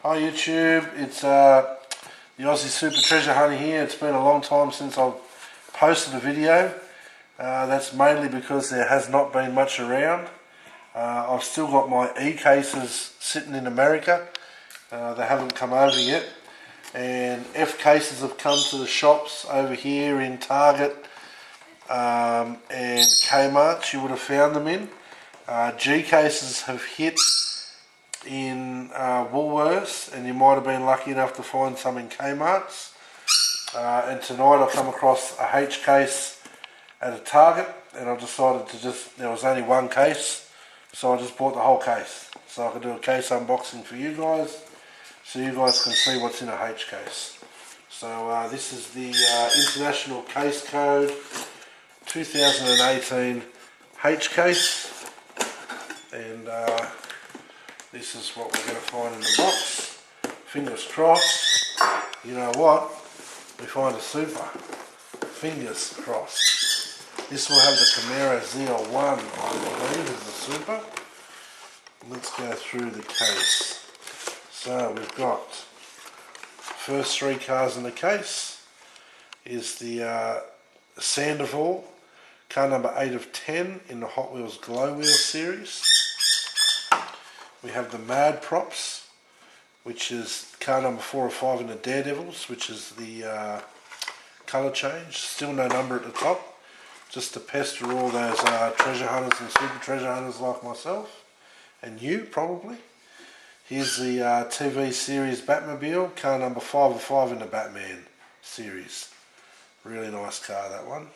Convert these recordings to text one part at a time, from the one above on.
Hi YouTube, it's the Aussie Super Treasure Hunter here. It's been a long time since I've posted a video. That's mainly because there has not been much around. I've still got my E-cases sitting in America. They haven't come over yet. And F-cases have come to the shops over here in Target and Kmart. You would have found them in. G-cases have hit in Woolworths, and you might have been lucky enough to find some in Kmart's. And tonight I come across a H case at a Target, and I decided to there was only one case, so I just bought the whole case. So I can do a case unboxing for you guys, so you guys can see what's in a H case. So this is the International Case Code 2018 H case, and this is what we're going to find in the box. Fingers crossed. You know what? We find a super. Fingers crossed. This will have the Camaro ZL1, I believe, as the super. Let's go through the case. So we've got first three cars in the case is the Sandoval, car number 8 of 10 in the Hot Wheels Glow Wheel series. We have the Mad Props, which is car number 4 or 5 in the Daredevils, which is the colour change. Still no number at the top, just to pester all those treasure hunters and super treasure hunters like myself, and you probably. Here's the TV series Batmobile, car number 5 or 5 in the Batman series. Really nice car, that one.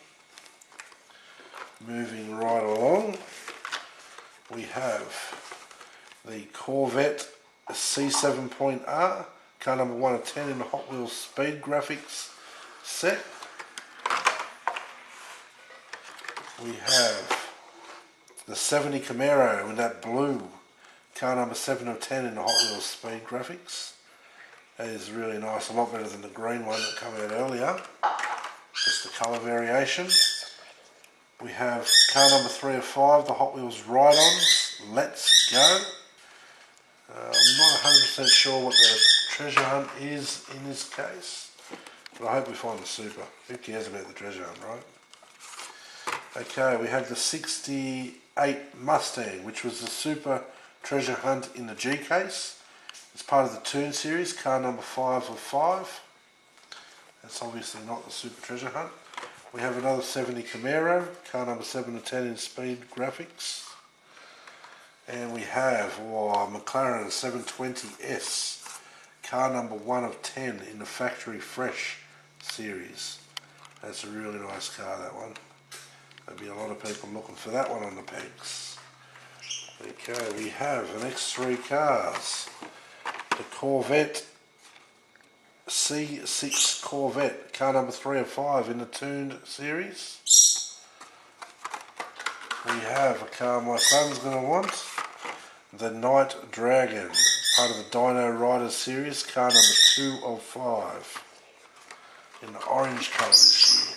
Moving right along, we have the Corvette C7.R, car number 1 of 10 in the Hot Wheels Speed Graphics set. We have the 70 Camaro in that blue, car number 7 of 10 in the Hot Wheels Speed Graphics. That is really nice, a lot better than the green one that came out earlier, just the colour variation. We have car number 3 of 5, the Hot Wheels Ride-Ons, Let's Go. I'm not 100% sure what the treasure hunt is in this case, but I hope we find the super. Who cares about the treasure hunt, right? Okay, we have the 68 Mustang, which was the super treasure hunt in the G case. It's part of the Toon series, car number 5 of 5. That's obviously not the super treasure hunt. We have another 70 Camaro, car number 7 of 10 in Speed Graphics. And we have McLaren 720S, car number 1 of 10 in the Factory Fresh series. That's a really nice car, that one. There'll be a lot of people looking for that one on the pegs. Okay, we have the next three cars. The Corvette C6 Corvette, car number 3 of 5 in the Tuned series. We have a car my son's going to want, the Night Dragon, part of the Dino Riders series, car number 2 of 5 in the orange colour this year.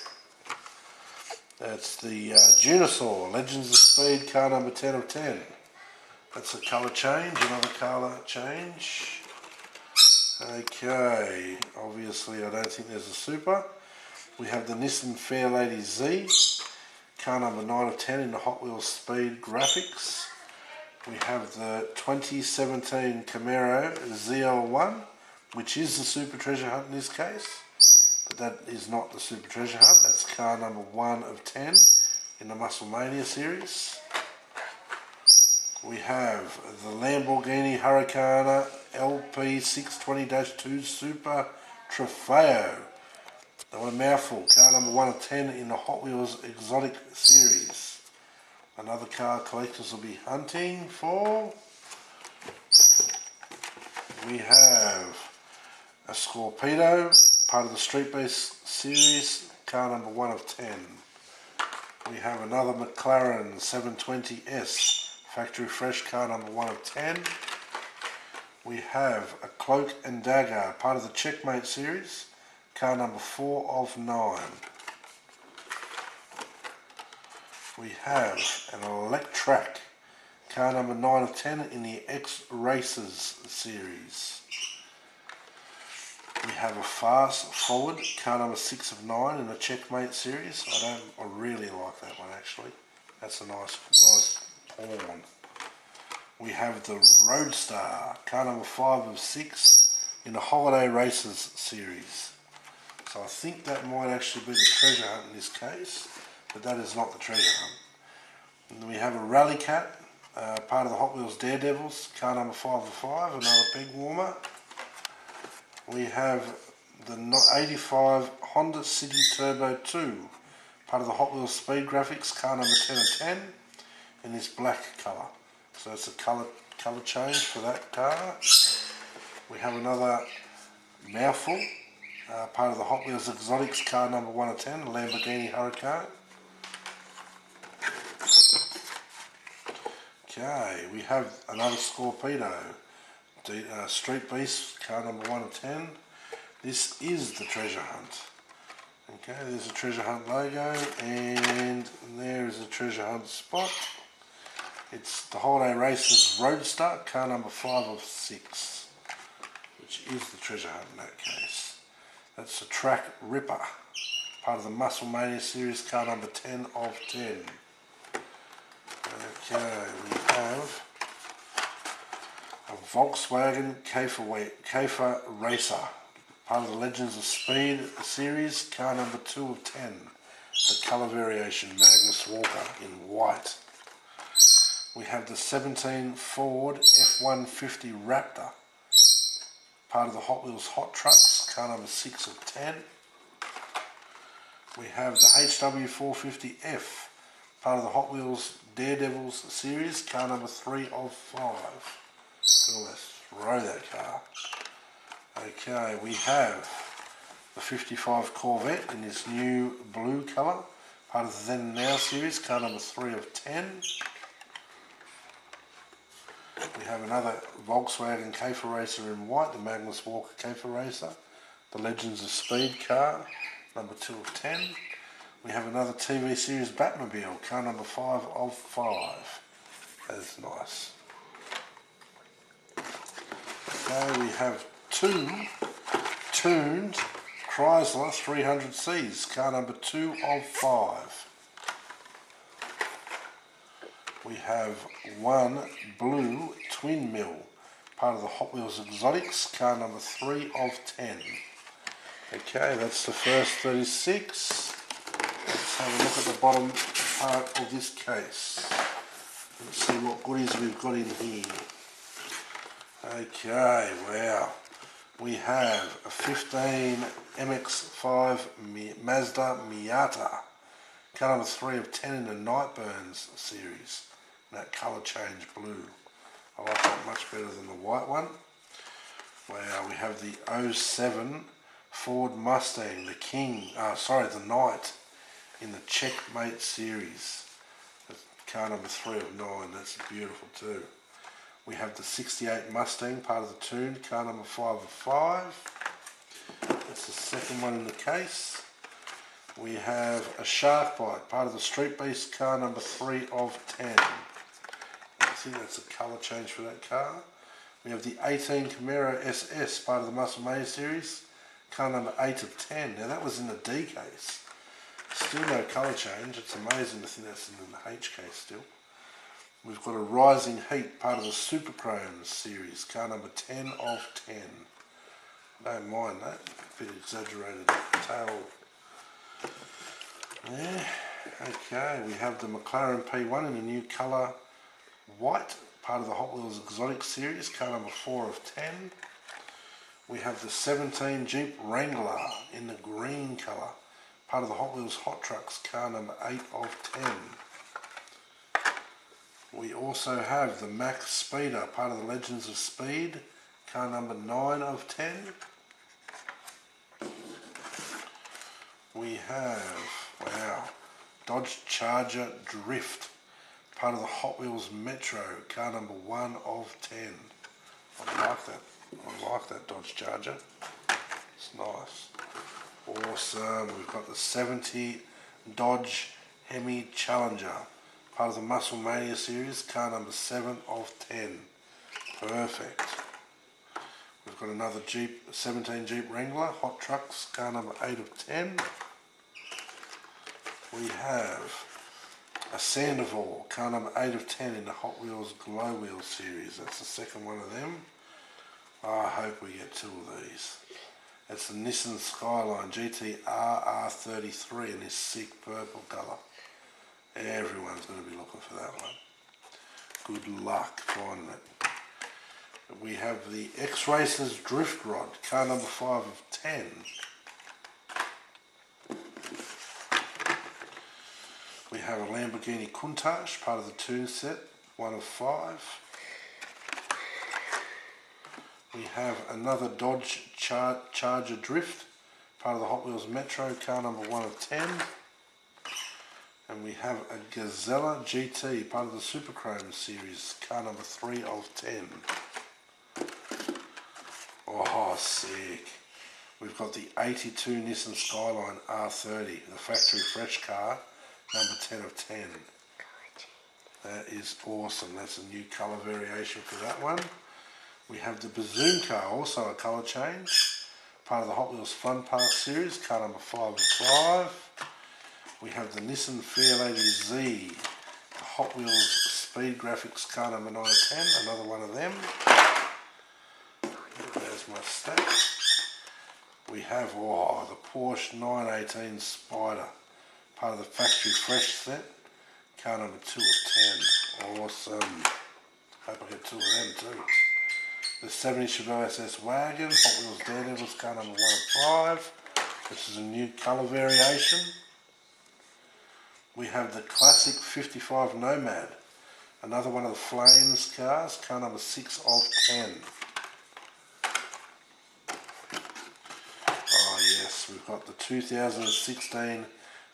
That's the Junosaur, Legends of Speed, car number 10 of 10. That's a colour change, another colour change. Okay, obviously I don't think there's a super. We have the Nissan Fairlady Z, car number 9 of 10 in the Hot Wheels Speed Graphics. We have the 2017 Camaro ZL1, which is the super treasure hunt in this case, but that is not the super treasure hunt. That's car number 1 of 10 in the Musclemania series. We have the Lamborghini Huracan LP620-2 Super Trofeo. That one a mouthful. Car number 1 of 10 in the Hot Wheels Exotic series. Another car collectors will be hunting for. We have a Scorpedo, part of the Street Beast series, car number 1 of 10. We have another McLaren 720S, Factory Fresh, car number 1 of 10. We have a Cloak and Dagger, part of the Checkmate series, car number 4 of 9. We have an Electrac, car number 9 of 10 in the X Racers series. We have a fast forward, car number 6 of 9 in the Checkmate series. I really like that one actually. That's a nice pawn. We have the Roadstar, car number 5 of 6 in the Holiday Races series. So I think that might actually be the treasure hunt in this case, but that is not the treasure hunt. And then we have a Rally Cat, part of the Hot Wheels Daredevils, car number 5 of 5, another peg warmer. We have the 85 Honda City Turbo 2, part of the Hot Wheels Speed Graphics, car number 10 of 10, in this black colour. So it's a colour change for that car. We have another mouthful, part of the Hot Wheels Exotics, car number 1 of 10, Lamborghini Hurricane. Okay, we have another Scorpedo, Street Beast, car number 1 of 10. This is the treasure hunt. Okay, there's a treasure hunt logo, and there is a treasure hunt spot. It's the Holiday Races Roadster, car number 5 of 6, which is the treasure hunt in that case. That's the Track Ripper, part of the Muscle Mania series, car number 10 of 10. Okay, we have a Volkswagen Käfer Racer, part of the Legends of Speed series, car number 2 of 10. The colour variation, Magnus Walker in white. We have the 17 Ford F-150 Raptor, part of the Hot Wheels Hot Trucks, car number 6 of 10. We have the HW450F, part of the Hot Wheels Daredevils series, car number 3 of 5. Let's throw that car. Okay, we have the 55 Corvette in this new blue colour, part of the Then and Now series, car number 3 of 10. We have another Volkswagen Käfer Racer in white, the Magnus Walker Käfer Racer, the Legends of Speed car, number 2 of 10. We have another TV series Batmobile, car number 5 of 5. That's nice. Okay, we have two tuned Chrysler 300Cs, car number 2 of 5. We have one blue twin mill, part of the Hot Wheels Exotics, car number 3 of 10. Okay, that's the first 36. Let's have a look at the bottom part of this case. Let's see what goodies we've got in here. Okay, wow. We have a 15 MX-5 Mazda Miata, car number 3 of 10 in the Nightburns series. That colour change blue. I like that much better than the white one. Wow, we have the 07 Ford Mustang, the Knight in the Checkmate series. That's car number 3 of 9, that's beautiful too. We have the 68 Mustang, part of the Tune, car number 5 of 5. That's the second one in the case. We have a Shark Bite, part of the Street Beast, car number 3 of 10. I think that's a colour change for that car. We have the 18 Camaro SS, part of the Muscle Mania series, car number 8 of 10. Now that was in the D case. Still no colour change. It's amazing to think that's in the H case still. We've got a Rising Heat, part of the Super Chrome series, car number 10 of 10. Don't mind that, a bit exaggerated tail. Yeah. Okay, we have the McLaren P1 in a new colour white, part of the Hot Wheels Exotic series, car number 4 of 10. We have the 17 Jeep Wrangler in the green colour, part of the Hot Wheels Hot Trucks, car number 8 of 10. We also have the Max Speeder, part of the Legends of Speed, car number 9 of 10. We have, wow, Dodge Charger Drift, part of the Hot Wheels Metro, car number 1 of 10. I like that Dodge Charger. It's nice. Awesome. We've got the 70 Dodge Hemi Challenger, part of the Muscle Mania series, car number 7 of 10. Perfect. We've got another Jeep, 17 Jeep Wrangler, Hot Trucks, car number 8 of 10. We have a Sandoval, car number 8 of 10 in the Hot Wheels Glow Wheel series. That's the second one of them. I hope we get 2 of these. It's the Nissan Skyline GT-R R33 in this sick purple colour. Everyone's going to be looking for that one. Good luck finding it. We have the X-Racers Drift Rod, car number 5 of 10. We have a Lamborghini Countach, part of the tune set, 1 of 5. We have another Dodge Charger Drift, part of the Hot Wheels Metro, car number 1 of 10. And we have a Gazella GT, part of the Superchrome series, car number 3 of 10. Oh, sick. We've got the 82 Nissan Skyline R30, the factory fresh car, number 10 of 10. That is awesome. That's a new colour variation for that one. We have the Bazoon car, also a colour change, part of the Hot Wheels Fun Park series, car number 5 of 5. We have the Nissan Fair Lady Z, the Hot Wheels Speed Graphics, car number 9 of 10, another one of them. There's my stack. We have the Porsche 918 Spider, part of the factory fresh set, car number 2 of 10. Awesome. Hope I get 2 of them too. The 70 Chevelle SS Wagon, Hot Wheels Daredevils, car number 1 of 5. This is a new colour variation. We have the classic 55 Nomad, another one of the Flames cars, car number 6 of 10. Oh yes, we've got the 2016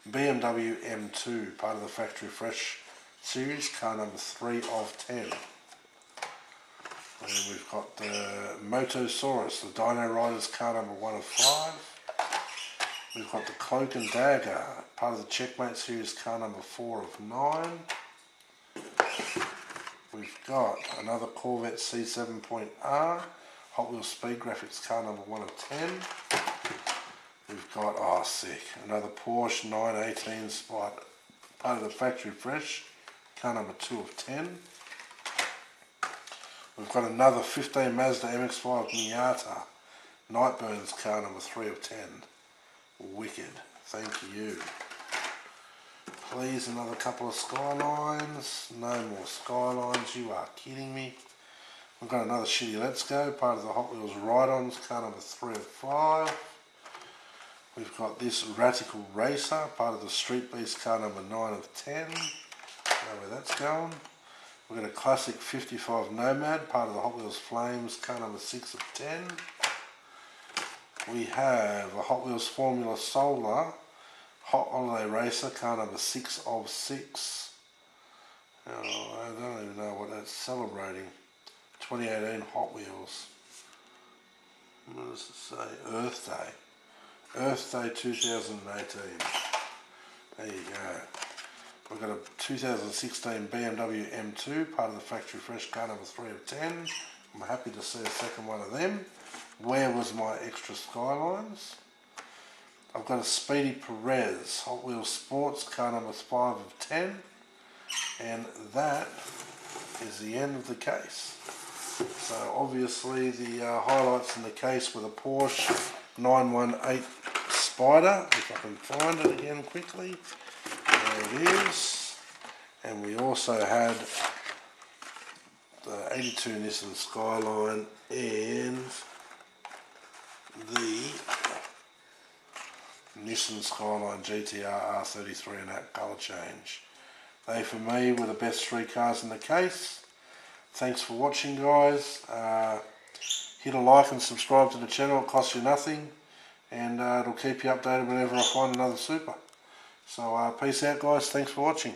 BMW M2, part of the Factory Fresh series, car number 3 of 10. And we've got the Motosaurus, the Dino Riders, car number 1 of 5. We've got the Cloak and Dagger, part of the Checkmate series, car number 4 of 9. We've got another Corvette C7.R, Hot Wheels Speed Graphics, car number 1 of 10. We've got, sick, another Porsche 918 Spider, part of the Factory Fresh, car number 2 of 10. We've got another 15 Mazda MX-5 Miata, Nightburns, car number 3 of 10. Wicked, thank you. Please, another couple of Skylines. No more Skylines, you are kidding me. We've got another Shitty Let's Go, part of the Hot Wheels Ride-Ons, car number 3 of 5. We've got this Radical Racer, part of the Street Beast, car number 9 of 10. Know where that's going. We've got a classic 55 Nomad, part of the Hot Wheels Flames, car number 6 of 10. We have a Hot Wheels Formula Solar Hot Holiday Racer, car number 6 of 6. I don't even know what that's celebrating. 2018 Hot Wheels. What does it say? Earth Day. Earth Day 2018. There you go. We've got a 2016 BMW M2, part of the Factory Fresh, car number 3 of 10. I'm happy to see a second one of them. Where was my extra Skylines? I've got a Speedy Perez, Hot Wheels Sports, car number 5 of 10. And that is the end of the case. So obviously the highlights in the case were the Porsche 918 Spider, if I can find it again quickly. There it is. And we also had the 82 Nissan Skyline and the Nissan Skyline GTR R33 and that colour change. They for me were the best 3 cars in the case. Thanks for watching, guys. Hit a like and subscribe to the channel, it costs you nothing, and it'll keep you updated whenever I find another super. So peace out, guys, thanks for watching.